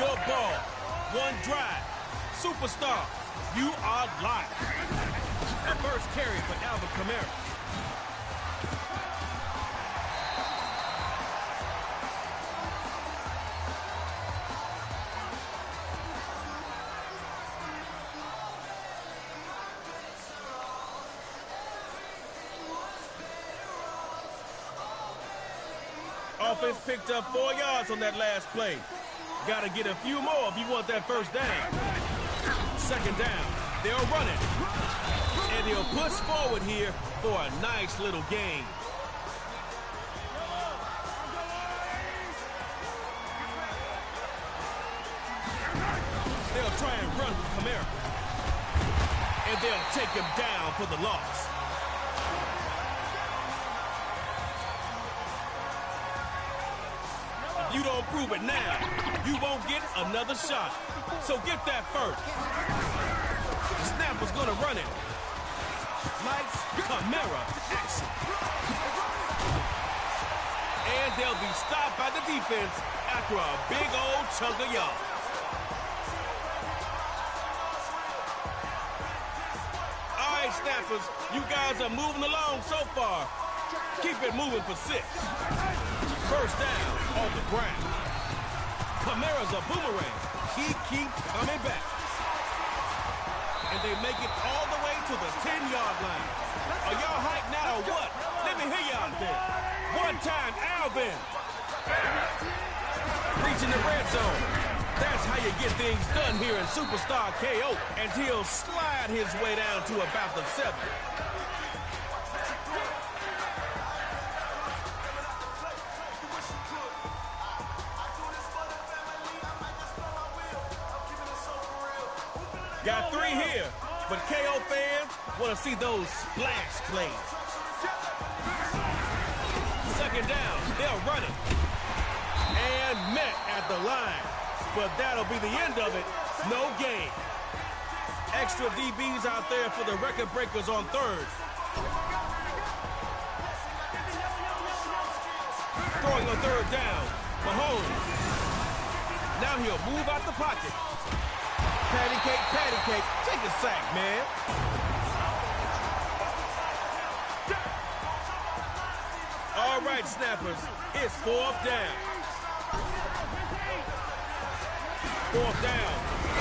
your ball. One drive. Superstar, you are live. A first carry for Alvin Kamara. Offense picked up 4 yards on that last play. Got to get a few more if you want that first down. Second down, they'll run it. And they'll push forward here for a nice little gain. They'll try and run with Kamara. And they'll take him down for the loss. You don't prove it now, you won't get another shot. So get that first. The snapper's gonna run it. Lights, Kamara, action. And they'll be stopped by the defense after a big old chunk of yards. All right, snappers, you guys are moving along so far. Keep it moving for 6. First down on the ground. Kamara's a boomerang. He keeps coming back. And they make it all the way to the 10-yard line. Are y'all hyped now or what? Let me hear y'all there. One time, Alvin. Reaching the red zone. That's how you get things done here in Superstar KO. And he'll slide his way down to about the 7. Got 3 here, but KO fans want to see those splash plays. Second down, they'll run it. And met at the line. But that'll be the end of it. No gain. Extra DBs out there for the record breakers on third. Throwing a third down. Mahomes. Now he'll move out the pocket. Patty cake, take a sack, man. All right, snappers, it's 4th down. 4th down,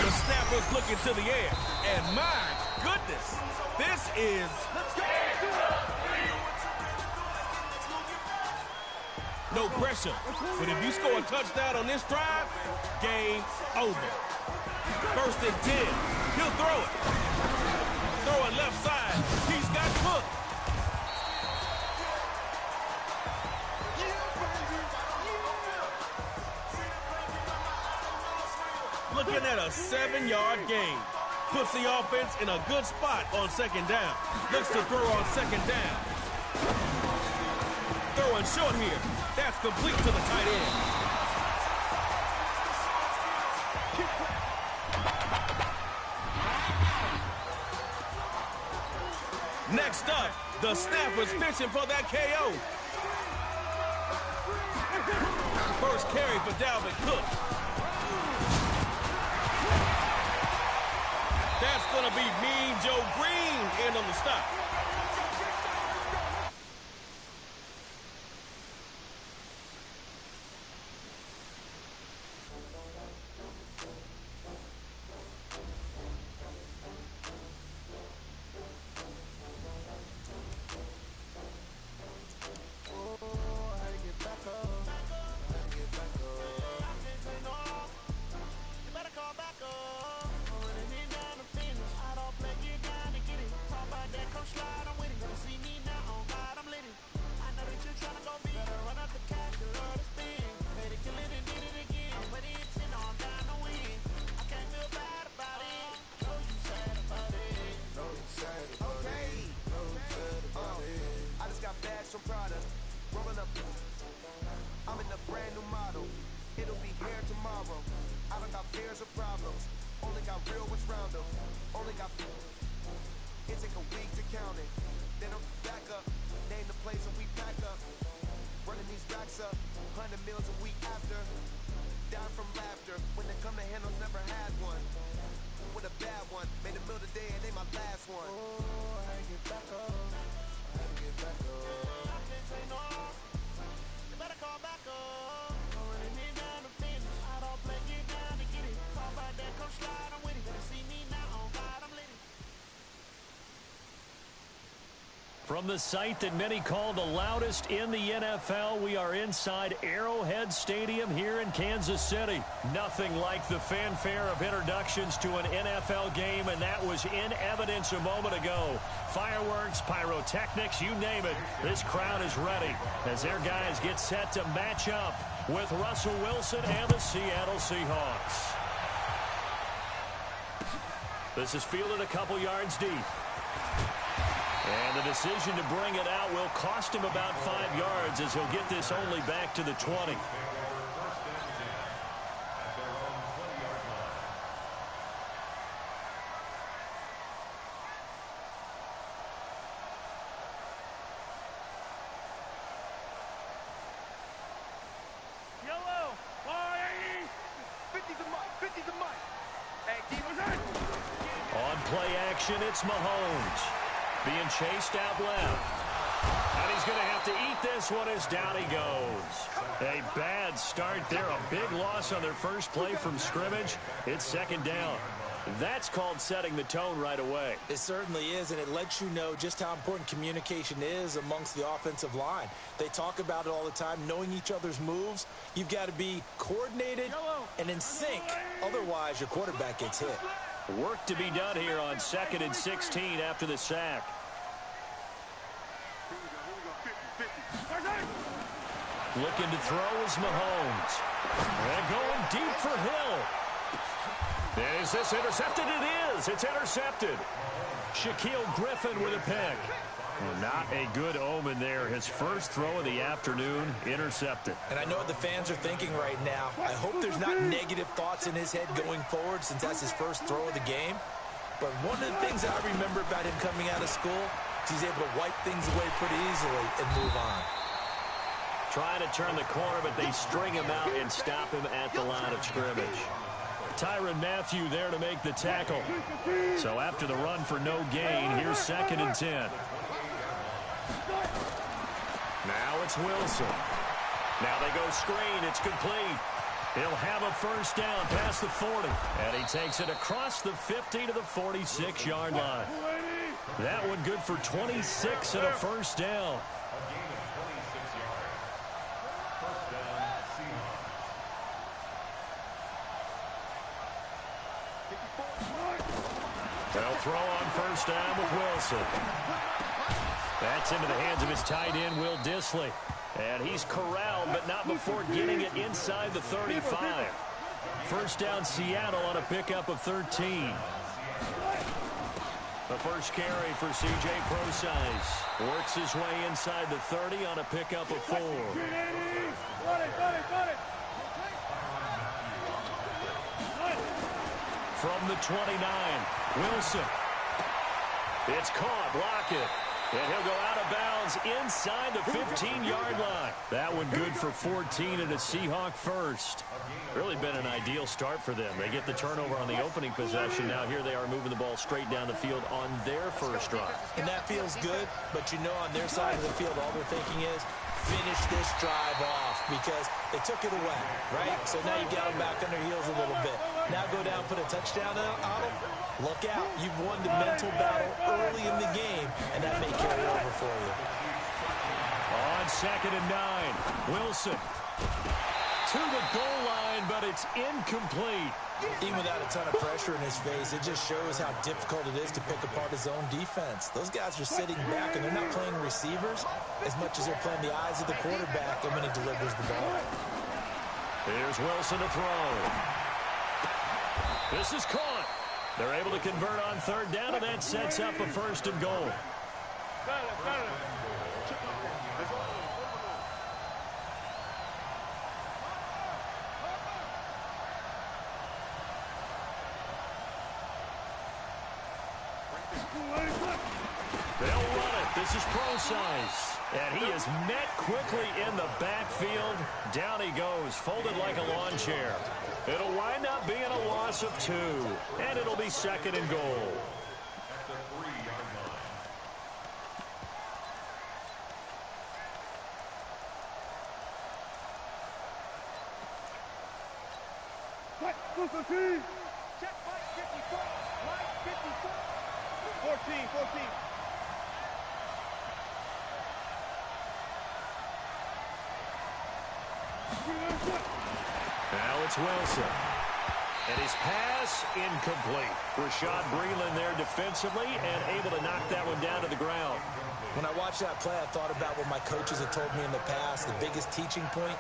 the snappers looking to the air. And my goodness, this is... no pressure. But if you score a touchdown on this drive, game over. 1st and 10. He'll throw it. Throwing left side. He's got Cook. Looking at a 7-yard gain. Puts the offense in a good spot on 2nd down. Looks to throw on 2nd down. Throwing short here. That's complete to the tight end. Next up, the snapper's fishing for that KO. First carry for Dalvin Cook. That's going to be Mean Joe Green in on the stop. $100 million a week after. Die from laughter when they come to From the site that many call the loudest in the NFL, we are inside Arrowhead Stadium here in Kansas City. Nothing like the fanfare of introductions to an NFL game, and that was in evidence a moment ago. Fireworks, pyrotechnics, you name it. This crowd is ready as their guys get set to match up with Russell Wilson and the Seattle Seahawks. This is fielded a couple yards deep. And the decision to bring it out will cost him about 5 yards as he'll get this only back to the 20. Yellow, 480, 50 to Mike, 50 to Mike. Hey, keep us in. On play action, it's Mahomes. Being chased out left. And he's going to have to eat this one as down he goes. A bad start there. A big loss on their first play from scrimmage. It's second down. That's called setting the tone right away. It certainly is, and it lets you know just how important communication is amongst the offensive line. They talk about it all the time, knowing each other's moves. You've got to be coordinated and in sync. Otherwise, your quarterback gets hit. Work to be done here on 2nd and 16 after the sack. Looking to throw is Mahomes. And going deep for Hill. And is this intercepted? It is. It's intercepted. Shaquille Griffin with a pick. Well, not a good omen there. His first throw of the afternoon, intercepted. And I know what the fans are thinking right now. I hope there's not negative thoughts in his head going forward since that's his first throw of the game. But one of the things that I remember about him coming out of school is he's able to wipe things away pretty easily and move on. Trying to turn the corner, but they string him out and stop him at the line of scrimmage. Tyrann Mathieu there to make the tackle. So after the run for no gain, here's 2nd and 10. Now it's Wilson. Now they go screen. It's complete. He'll have a first down past the 40. And he takes it across the 50 to the 46-yard line. That one good for 26 and a first down. They'll throw on first down with Wilson. That's into the hands of his tight end, Will Dissly. And he's corralled, but not before getting it inside the 35. First down, Seattle on a pickup of 13. The first carry for C.J. Prosise. Works his way inside the 30 on a pickup of 4. From the 29, Wilson. It's caught, block it. And he'll go out of bounds inside the 15-yard line. That one good for 14 and a Seahawk first. Really been an ideal start for them. They get the turnover on the opening possession. Now here they are moving the ball straight down the field on their first drive. And that feels good, but you know on their side of the field all they're thinking is finish this drive off because they took it away, right? So now you got them back on their heels a little bit. Now go down, put a touchdown on them. Look out. You've won the mental battle early in the game, and that may carry over for you. On 2nd and 9, Wilson to the goal line, but it's incomplete. Even without a ton of pressure in his face, it just shows how difficult it is to pick apart his own defense. Those guys are sitting back, and they're not playing receivers as much as they're playing the eyes of the quarterback and when he delivers the ball. Here's Wilson to throw. This is caught. They're able to convert on third down, and that sets up a first and goal. They'll run it. This is Prosise. And he is met quickly in the backfield. Down he goes, folded like a lawn chair. It'll wind up being a loss of 2. And it'll be 2nd and goal. Check Mike 54. Mike 54. 14. Now it's Wilson. And his pass incomplete. Rashad Breeland there defensively and able to knock that one down to the ground. When I watched that play, I thought about what my coaches had told me in the past. The biggest teaching point,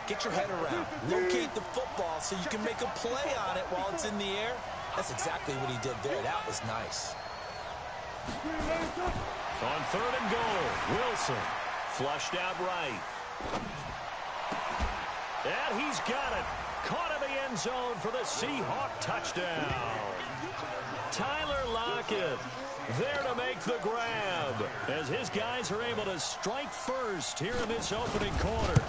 get your head around. Locate the football so you can make a play on it while it's in the air. That's exactly what he did there. That was nice. On 3rd and goal, Wilson flushed out right. And he's got it. Caught in the end zone for the Seahawk touchdown. Tyler Lockett there to make the grab as his guys are able to strike first here in this opening quarter.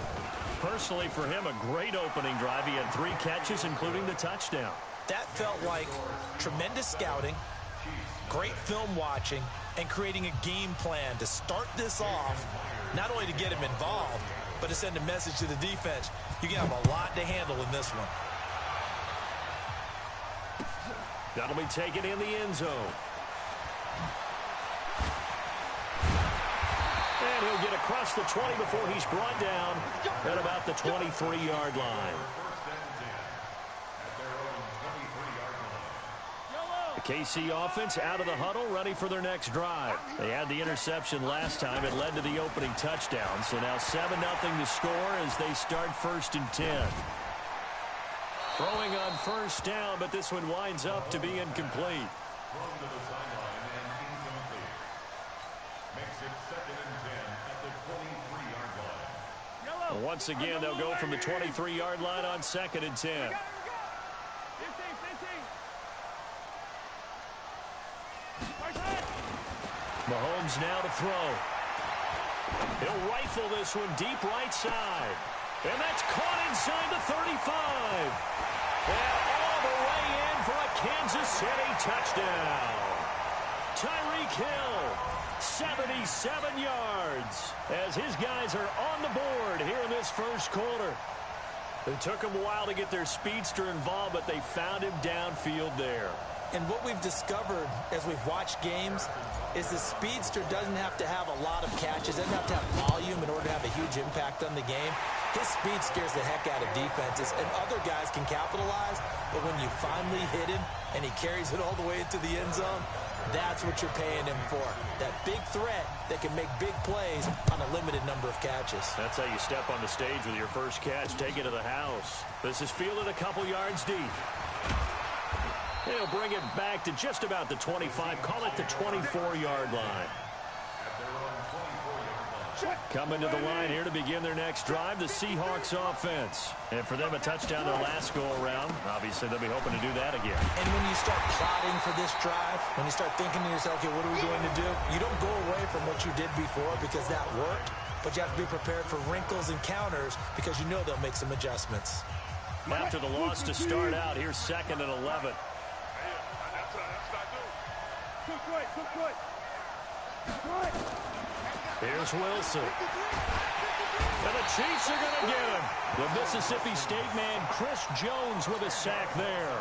Personally, for him, a great opening drive. He had 3 catches, including the touchdown. That felt like tremendous scouting, great film watching, and creating a game plan to start this off, not only to get him involved, but to send a message to the defense. You can have a lot to handle in this one. That'll be taken in the end zone. And he'll get across the 20 before he's brought down at about the 23-yard line. The KC offense out of the huddle, ready for their next drive. They had the interception last time. It led to the opening touchdown. So now 7-0 to score as they start 1st and 10. Throwing on 1st down, but this one winds up to be incomplete. Once again, they'll go from the 23-yard line on 2nd and 10. Mahomes now to throw. He'll rifle this one deep right side. And that's caught inside the 35. And all the way in for a Kansas City touchdown. Tyreek Hill, 77 yards, as his guys are on the board here in this first quarter. It took them a while to get their speedster involved, but they found him downfield there. And what we've discovered as we've watched games is the speedster doesn't have to have a lot of catches, doesn't have to have volume in order to have a huge impact on the game. His speed scares the heck out of defenses, and other guys can capitalize, but when you finally hit him and he carries it all the way into the end zone, that's what you're paying him for. That big threat that can make big plays on a limited number of catches. That's how you step on the stage with your first catch, take it to the house. This is fielded a couple yards deep. They'll bring it back to just about the 25, call it the 24-yard line. Coming to the line here to begin their next drive, the Seahawks offense. And for them, a touchdown their last go-around. Obviously, they'll be hoping to do that again. And when you start plotting for this drive, when you start thinking to yourself, okay, what are we going to do? You don't go away from what you did before because that worked, but you have to be prepared for wrinkles and counters because you know they'll make some adjustments. After the loss to start out, here's 2nd and 11. Here's Wilson. And the Chiefs are going to get him. The Mississippi State man, Chris Jones, with a sack there.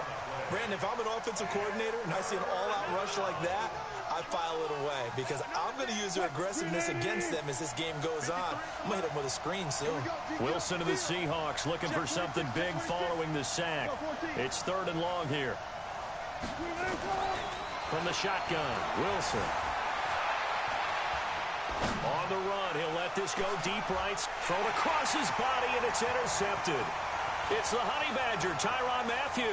Brandon, if I'm an offensive coordinator and I see an all-out rush like that, I file it away because I'm going to use their aggressiveness against them as this game goes on. I'm going to hit them with a screen soon. Wilson to the Seahawks looking for something big following the sack. It's 3rd and long here. From the shotgun, Wilson. On the run, he'll let this go deep right. Thrown across his body, and it's intercepted. It's the Honey Badger, Tyrann Mathieu.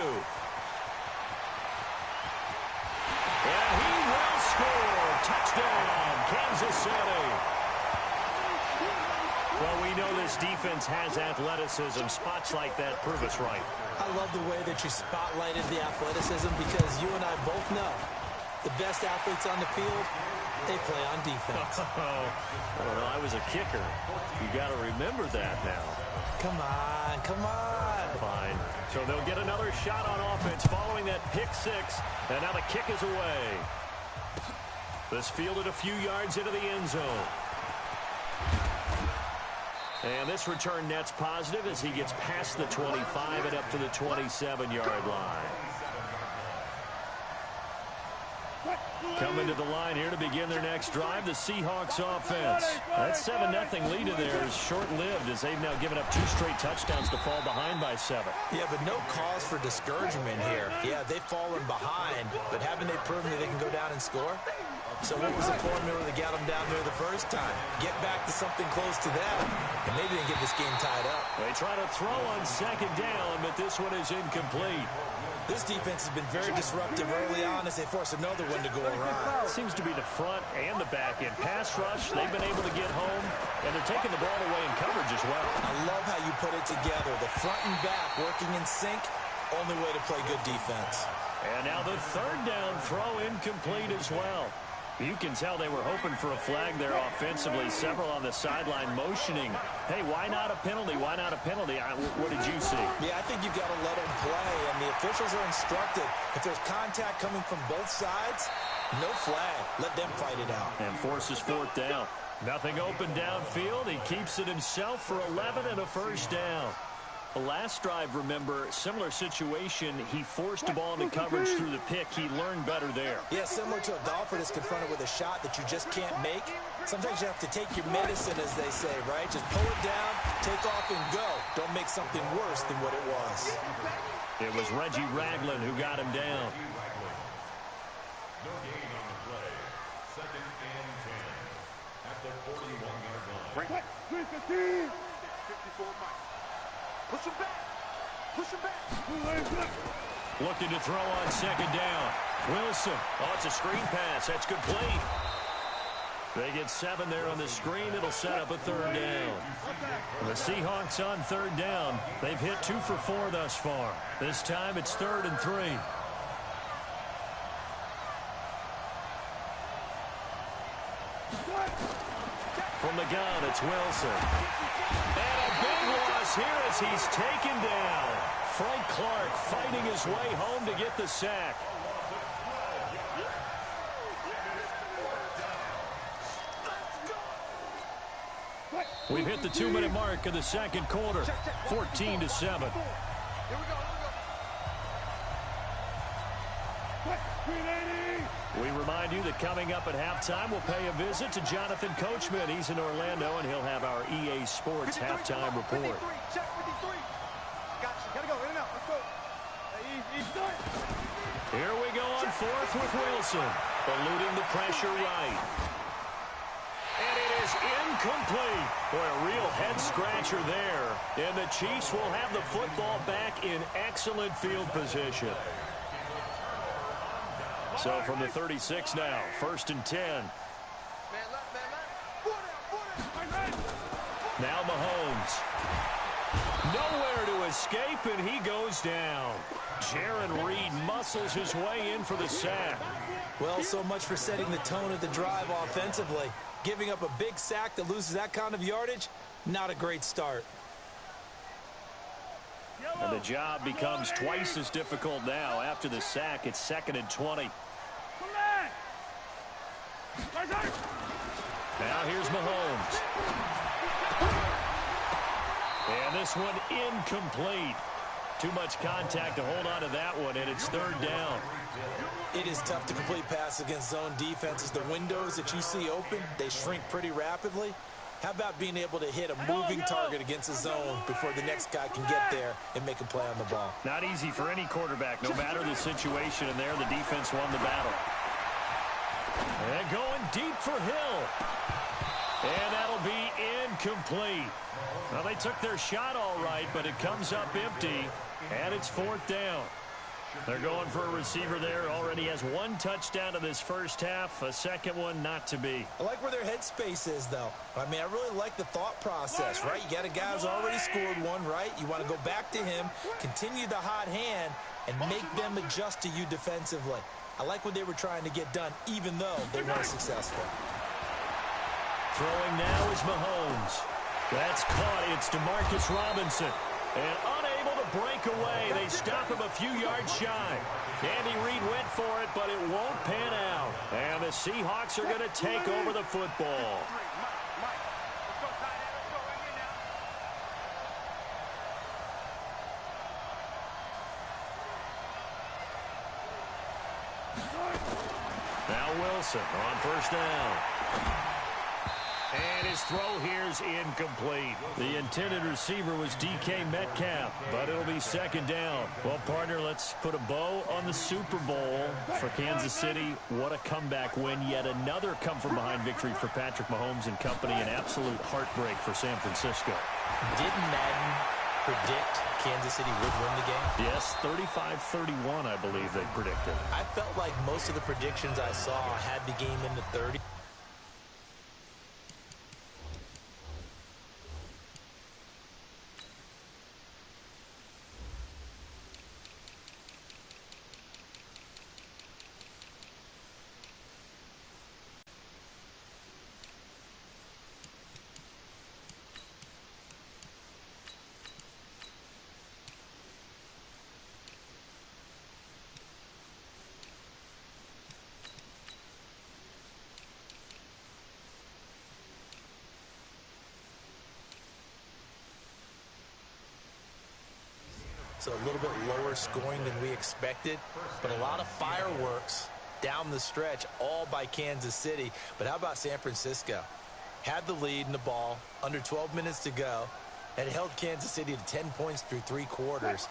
And he will score. Touchdown, Kansas City. Well, we know this defense has athleticism. Spots like that prove us right. I love the way that you spotlighted the athleticism because you and I both know the best athletes on the field, they play on defense. Well, I was a kicker. You got to remember that now. Come on, come on. Fine. So they'll get another shot on offense following that pick six, and now the kick is away. This fielded a few yards into the end zone. And this return net's positive as he gets past the 25 and up to the 27-yard line. Coming to the line here to begin their next drive, the Seahawks offense. That 7-0 lead of theirs is short-lived as they've now given up 2 straight touchdowns to fall behind by 7. Yeah, but no cause for discouragement here. Yeah, they've fallen behind, but haven't they proven that they can go down and score? So what was the formula that got them down there the first time? Get back to something close to that, and maybe they can get this game tied up. They try to throw on 2nd down, but this one is incomplete. This defense has been very disruptive early on as they force another one to go around. Seems to be the front and the back end. Pass rush, they've been able to get home, and they're taking the ball away in coverage as well. I love how you put it together. The front and back working in sync, only way to play good defense. And now the 3rd down throw incomplete as well. You can tell they were hoping for a flag there offensively. Several on the sideline motioning. Hey, why not a penalty? Why not a penalty? What did you see? Yeah, I think you've got to let them play, and the officials are instructed. If there's contact coming from both sides, no flag. Let them fight it out. And forces 4th down. Nothing open downfield. He keeps it himself for 11 and a 1st down. The last drive, remember, similar situation. He forced the ball into coverage through the pick. He learned better there. Yeah, similar to a golfer that's confronted with a shot that you just can't make. Sometimes you have to take your medicine, as they say, right? Just pull it down, take off, and go. Don't make something worse than what it was. It was Reggie Ragland who got him down. No gain on the play. 2nd and 10 at the 41-yard line. 54 Mike. Push him back. Push him back. Looking to throw on 2nd down. Wilson. Oh, it's a screen pass. That's complete. They get 7 there on the screen. It'll set up a 3rd down. The Seahawks on 3rd down. They've hit 2 for 4 thus far. This time it's 3rd and 3. From the gun, it's Wilson. And a big loss here as he's taken down. Frank Clark fighting his way home to get the sack. We've hit the 2-minute mark of the 2nd quarter. 14-7. We remind you that coming up at halftime, we'll pay a visit to Jonathan Coachman. He's in Orlando, and he'll have our EA Sports halftime report. Check 53. Gotta go. In and out. Let's go. He's done. Here we go on 4th with Wilson. Eluding the pressure right. And it is incomplete. Boy, a real head-scratcher there. And the Chiefs will have the football back in excellent field position. So from the 36 now, 1st and 10. Man left, man left. Now Mahomes. Nowhere to escape, and he goes down. Jaron Reed muscles his way in for the sack. Well, so much for setting the tone of the drive offensively. Giving up a big sack that loses that kind of yardage, not a great start. And the job becomes twice as difficult now. After the sack, it's 2nd and 20. Now here's Mahomes. And this one incomplete. Too much contact to hold on to that one, and it's 3rd down. It is tough to complete passes against zone defenses. The windows that you see open, they shrink pretty rapidly. How about being able to hit a moving target against a zone before the next guy can get there and make a play on the ball? Not easy for any quarterback, no matter the situation, and there the defense won the battle. And going deep for Hill. And that'll be incomplete. Well, they took their shot all right, but it comes up empty, and it's 4th down. They're going for a receiver there. Already has 1 touchdown in this first half. A second one not to be. I like where their headspace is, though. I mean, I really like the thought process, right? You got a guy who's already scored one, right? You want to go back to him, continue the hot hand, and make them adjust to you defensively. I like what they were trying to get done, even though they weren't successful. Throwing now is Mahomes. That's caught. It's DeMarcus Robinson. And unable to break away. They stop him a few yards shy. Andy Reid went for it, but it won't pan out. And the Seahawks are going to take over the football. Now Wilson on first down. And his throw here is incomplete. The intended receiver was DK Metcalf, but it'll be second down. Well, partner, let's put a bow on the Super Bowl for Kansas City. What a comeback win. Yet another come-from-behind victory for Patrick Mahomes and company. An absolute heartbreak for San Francisco. Didn't Madden predict Kansas City would win the game? Yes, 35-31, I believe they predicted. I felt like most of the predictions I saw had the game in the 30s. So a little bit lower scoring than we expected, but a lot of fireworks down the stretch, all by Kansas City. But how about San Francisco? Had the lead in the ball, under 12 minutes to go, and held Kansas City to 10 points through 3 quarters.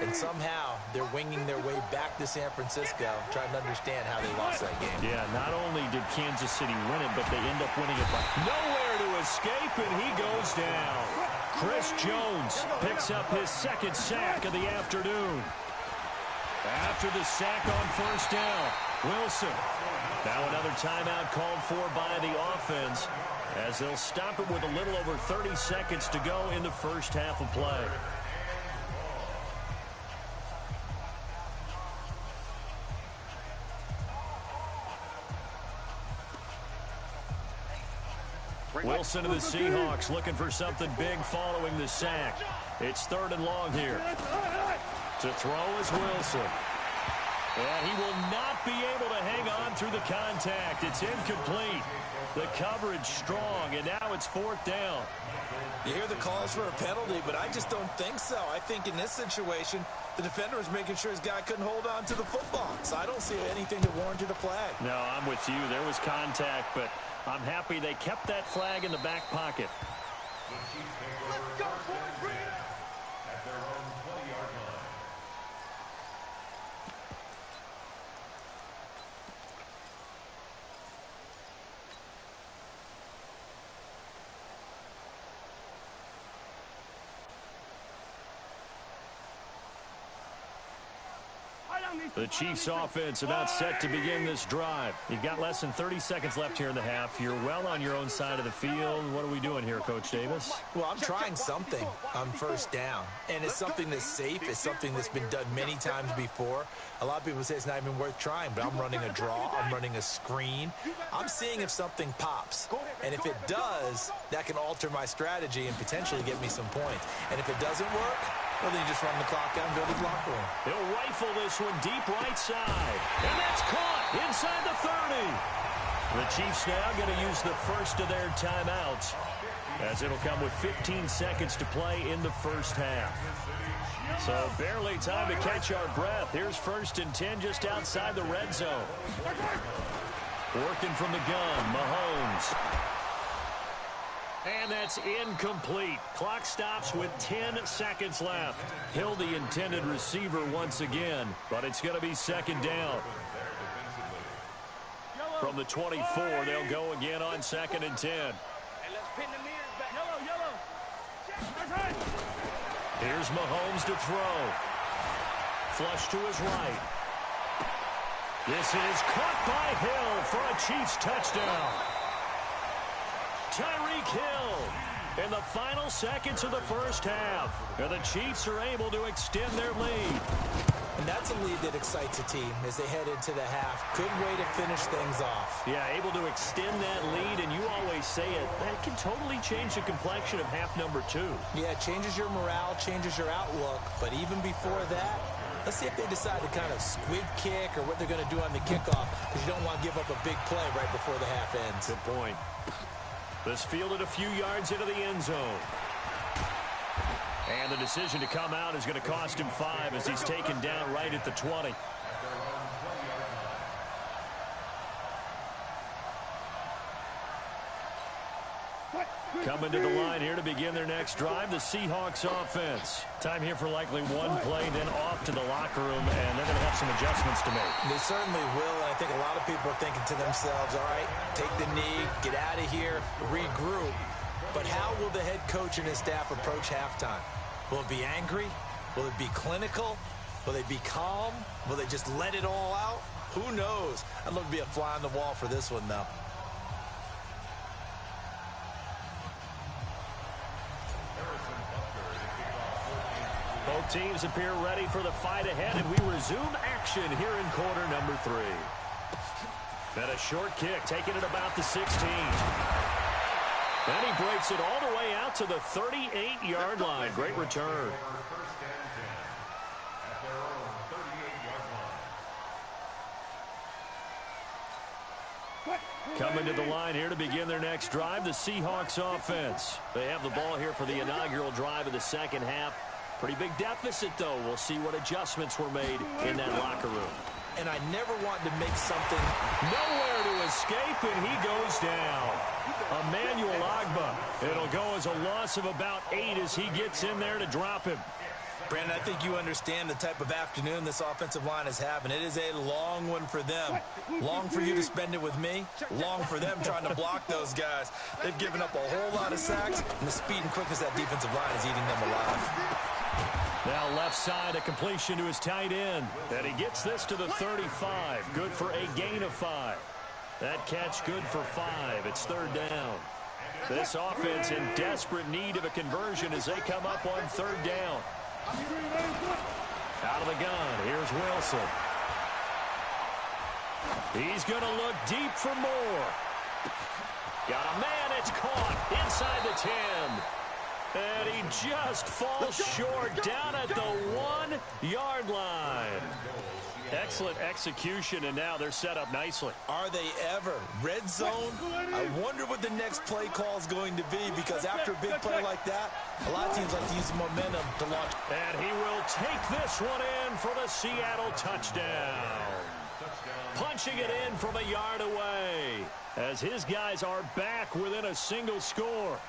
And somehow they're winging their way back to San Francisco, trying to understand how they lost that game. Yeah, not only did Kansas City win it, but they end up winning it by nowhere to escape, and he goes down. Chris Jones picks up his second sack of the afternoon. After the sack on first down, Wilson. Now another timeout called for by the offense, as they'll stop it with a little over 30 seconds to go in the first half of play. Wilson to the Seahawks, looking for something big following the sack. It's 3rd and long here. To throw is Wilson. And he will not be able to hang on through the contact. It's incomplete. The coverage strong, and now it's 4th down. You hear the calls for a penalty, but I just don't think so. I think in this situation, the defender was making sure his guy couldn't hold on to the football. So I don't see anything that warranted a flag. No, I'm with you. There was contact, but I'm happy they kept that flag in the back pocket. Let's go, boys, bring it up. At their own 20-yard line. The Chiefs offense about set to begin this drive. You've got less than 30 seconds left here in the half. You're well on your own side of the field. What are we doing here, Coach Davis? Well, I'm trying something on first down, and it's something that's safe. It's something that's been done many times before. A lot of people say it's not even worth trying, but I'm running a draw. I'm running a screen. I'm seeing if something pops, and if it does, that can alter my strategy and potentially get me some points. And if it doesn't work, well, then you just run the clock out and go to the locker room. He'll rifle this one deep right side. And that's caught inside the 30. The Chiefs now going to use the first of their timeouts, as it'll come with 15 seconds to play in the first half. So barely time to catch our breath. Here's 1st and 10 just outside the red zone. Working from the gun, Mahomes. And that's incomplete. Clock stops with 10 seconds left. Hill, the intended receiver once again, but it's going to be 2nd down. From the 24, they'll go again on 2nd and 10. And let's pin the mirrors back. Yellow. That's right. Here's Mahomes to throw. Flush to his right. This is caught by Hill for a Chiefs touchdown. Tyreek Hill in the final seconds of the first half. And the Chiefs are able to extend their lead. And that's a lead that excites a team as they head into the half. Good way to finish things off. Yeah, able to extend that lead, and you always say it, that can totally change the complexion of half number 2. Yeah, it changes your morale, changes your outlook. But even before that, let's see if they decide to kind of squib kick or what they're going to do on the kickoff, because you don't want to give up a big play right before the half ends. Good point. This fielded a few yards into the end zone. And the decision to come out is going to cost him 5 as he's taken down right at the 20. Coming to the line here to begin their next drive, the Seahawks offense. Time here for likely one play, then off to the locker room, and they're going to have some adjustments to make. They certainly will, and I think a lot of people are thinking to themselves, all right, take the knee, get out of here, regroup. But how will the head coach and his staff approach halftime? Will it be angry? Will it be clinical? Will they be calm? Will they just let it all out? Who knows? I'd love to be a fly on the wall for this one, though. Both teams appear ready for the fight ahead, and we resume action here in quarter number 3. And a short kick, taking it about the 16. And he breaks it all the way out to the 38-yard line. Great return. Coming to the line here to begin their next drive, the Seahawks offense. They have the ball here for the inaugural drive of the second half. Pretty big deficit, though. We'll see what adjustments were made in that locker room. And I never want to make something... Nowhere to escape, and he goes down. Emmanuel Agba. It'll go as a loss of about 8 as he gets in there to drop him. Brandon, I think you understand the type of afternoon this offensive line is having. It is a long one for them. Long for you to spend it with me. Long for them trying to block those guys. They've given up a whole lot of sacks, and the speed and quickness of that defensive line is eating them alive. Now left side, a completion to his tight end. And he gets this to the 35. Good for a gain of 5. That catch good for 5. It's third down. This offense in desperate need of a conversion as they come up on third down. Out of the gun, here's Wilson. He's going to look deep for more. Got a man, it's caught inside the 10. And he just falls short down at the 1-yard line. Excellent execution, and now they're set up nicely. Are they ever? Red zone? I wonder what the next play call is going to be, because after a big play like that, a lot of teams like to use momentum to launch. And he will take this one in for the Seattle touchdown. Punching it in from a yard away as his guys are back within a single score.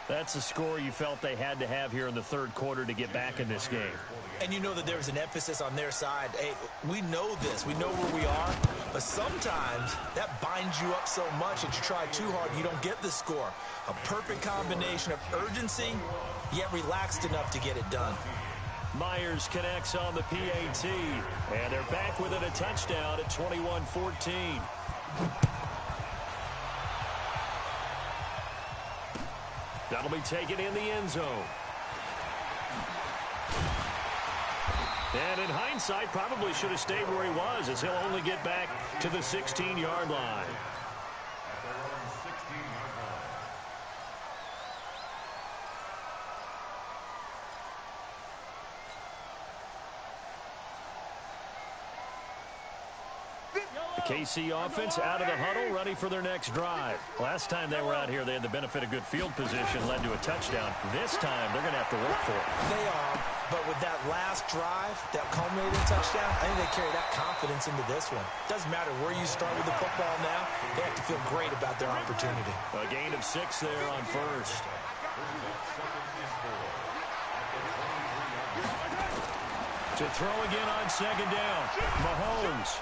That's the score you felt they had to have here in the third quarter to get back in this game. And you know that there was an emphasis on their side. Hey, we know this. We know where we are. But sometimes that binds you up so much that you try too hard, you don't get the score. A perfect combination of urgency, yet relaxed enough to get it done. Myers connects on the PAT. And they're back within a touchdown at 21-14. That'll be taken in the end zone. And in hindsight, probably should have stayed where he was, as he'll only get back to the 16-yard line. The KC offense out of the huddle, ready for their next drive. Last time they were out here, they had the benefit of good field position, led to a touchdown. This time, they're going to have to work for it. They are, but with that last drive, that culminating touchdown, I think they carry that confidence into this one. Doesn't matter where you start with the football now, they have to feel great about their opportunity. A gain of 6 there on first. To throw again on second down. Mahomes.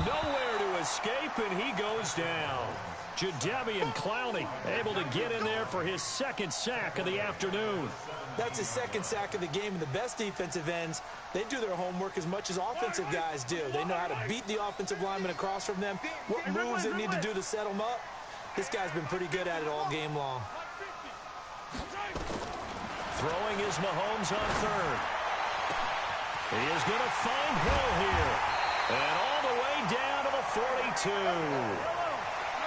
Nowhere to escape, and he goes down. Jadeveon Clowney able to get in there for his second sack of the afternoon. That's his second sack of the game, and the best defensive ends, they do their homework as much as offensive guys do. They know how to beat the offensive lineman across from them, what moves they need to do to set them up. This guy's been pretty good at it all game long. Throwing is Mahomes on third. He is going to find Hill here. And all the way down to the 42.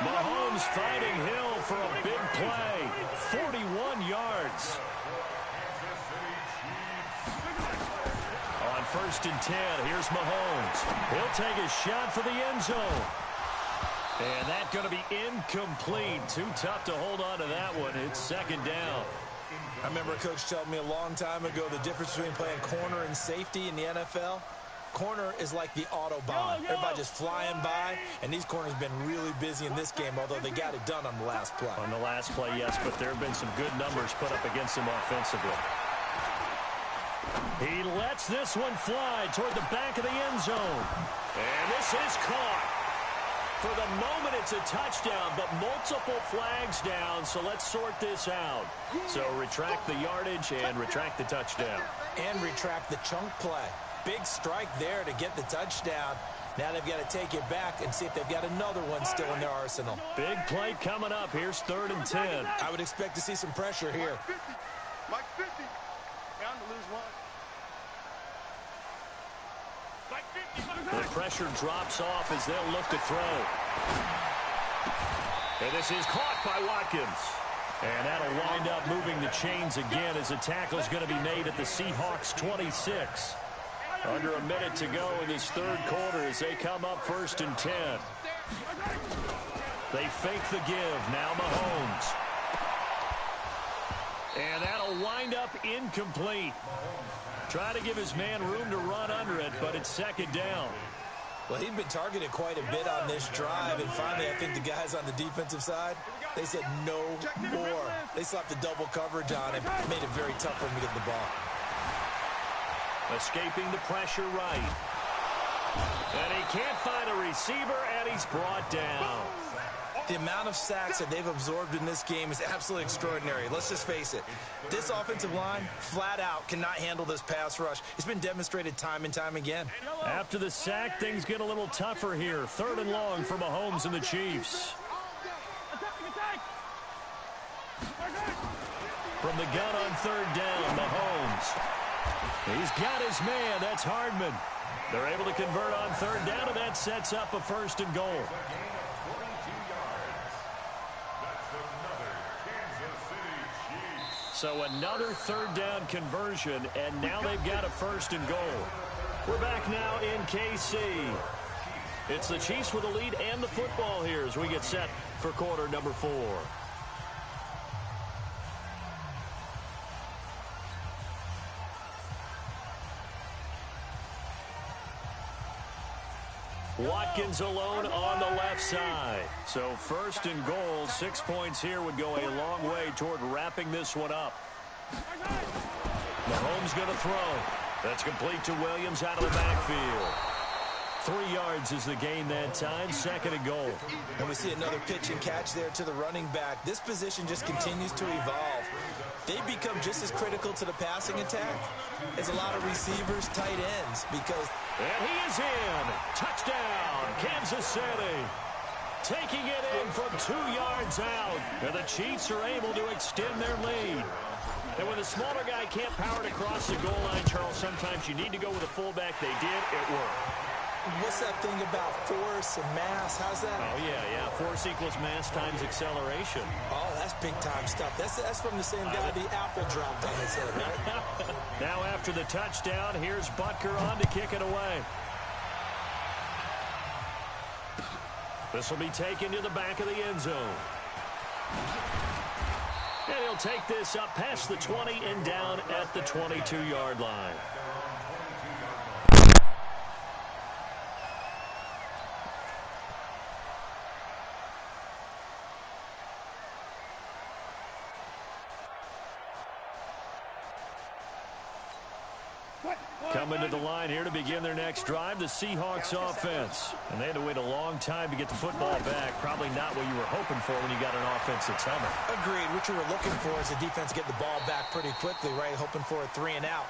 Mahomes finding Hill for a big play. 41 yards. On first and 10, here's Mahomes. He'll take a shot for the end zone. And that's going to be incomplete. Too tough to hold on to that one. It's second down. I remember a coach telling me a long time ago the difference between playing corner and safety in the NFL. corner is like the Autobahn. Everybody just flying by, and these corners have been really busy in this game, although they got it done on the last play. On the last play, yes, but there have been some good numbers put up against him offensively. He lets this one fly toward the back of the end zone. And this is caught. For the moment, it's a touchdown, but multiple flags down, so let's sort this out. So retract the yardage and retract the touchdown. And retract the chunk play. Big strike there to get the touchdown. Now they've got to take it back and see if they've got another one still in their arsenal. Big play coming up. Here's 3rd and 10. I would expect to see some pressure here. Mike 50. Down to lose one. The pressure drops off as they'll look to throw. And this is caught by Watkins. And that'll wind up moving the chains again as the tackle's going to be made at the Seahawks 26. Under a minute to go in this 3rd quarter as they come up 1st and 10. They fake the give. Now Mahomes. And that'll wind up incomplete. Try to give his man room to run under it, but it's 2nd down. Well, he'd been targeted quite a bit on this drive, and finally I think the guys on the defensive side, they said no more. They slapped the double coverage on him, made it very tough for him to get the ball. Escaping the pressure right. And he can't find a receiver, and he's brought down. The amount of sacks that they've absorbed in this game is absolutely extraordinary. Let's just face it. This offensive line, flat out, cannot handle this pass rush. It's been demonstrated time and time again. After the sack, things get a little tougher here. 3rd and long for Mahomes and the Chiefs. From the gun on 3rd down, Mahomes. He's got his man. That's Hardman. They're able to convert on 3rd down, and that sets up a 1st and goal. So another 3rd down conversion, and now they've got a 1st and goal. We're back now in KC. It's the Chiefs with the lead and the football here as we get set for quarter number 4. Watkins alone on the left side. So 1st and goal, 6 points here would go a long way toward wrapping this one up. Mahomes going to throw. That's complete to Williams out of the backfield. 3 yards is the gain that time, 2nd and goal. And we see another pitch and catch there to the running back. This position just continues to evolve. They become just as critical to the passing attack as a lot of receivers, tight ends, because... And he is in. Touchdown, Kansas City. Taking it in from 2 yards out. And the Chiefs are able to extend their lead. And when the smaller guy can't power it across the goal line, Charles, sometimes you need to go with a fullback. They did. It worked. What's that thing about force and mass? How's that? Oh, yeah. Force equals mass times acceleration. Oh, that's big-time stuff. That's from the same guy the apple dropped on his head, right? Now after the touchdown, here's Butker on to kick it away. This will be taken to the back of the end zone. And he'll take this up past the 20 and down at the 22-yard line. Coming to the line here to begin their next drive, the Seahawks offense. And they had to wait a long time to get the football back. Probably not what you were hoping for when you got an offense that's humming. Agreed. What you were looking for is the defense get the ball back pretty quickly, right? Hoping for a 3 and out.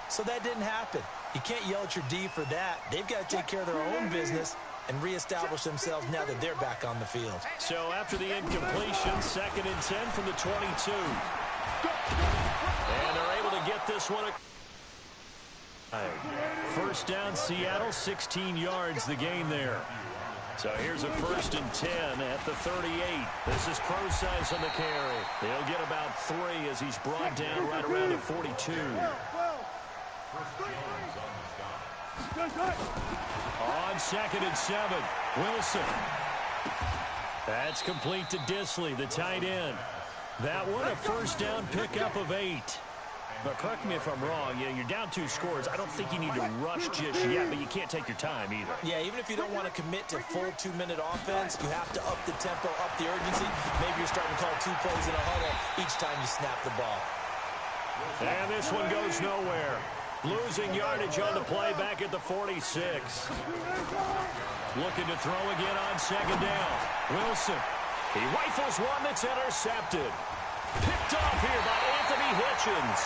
So that didn't happen. You can't yell at your D for that. They've got to take care of their own business and reestablish themselves now that they're back on the field. So after the incompletion, 2nd and 10 from the 22. And they're able to get this one. First down, Seattle, 16 yards, the gain there. So here's a 1st and 10 at the 38. This is Process on the carry. They'll get about 3 as he's brought down right around the 42. On 2nd and 7, Wilson. That's complete to Disley, the tight end. That one a first down pickup of 8. But correct me if I'm wrong, you're down 2 scores. I don't think you need to rush just yet, but you can't take your time either. Yeah, even if you don't want to commit to full 2-minute offense, you have to up the tempo, up the urgency. Maybe you're starting to call 2 plays in a huddle each time you snap the ball. And this one goes nowhere. Losing yardage on the play back at the 46. Looking to throw again on 2nd down. Wilson. He rifles one that's intercepted. Picked off here by Anthony Hitchens.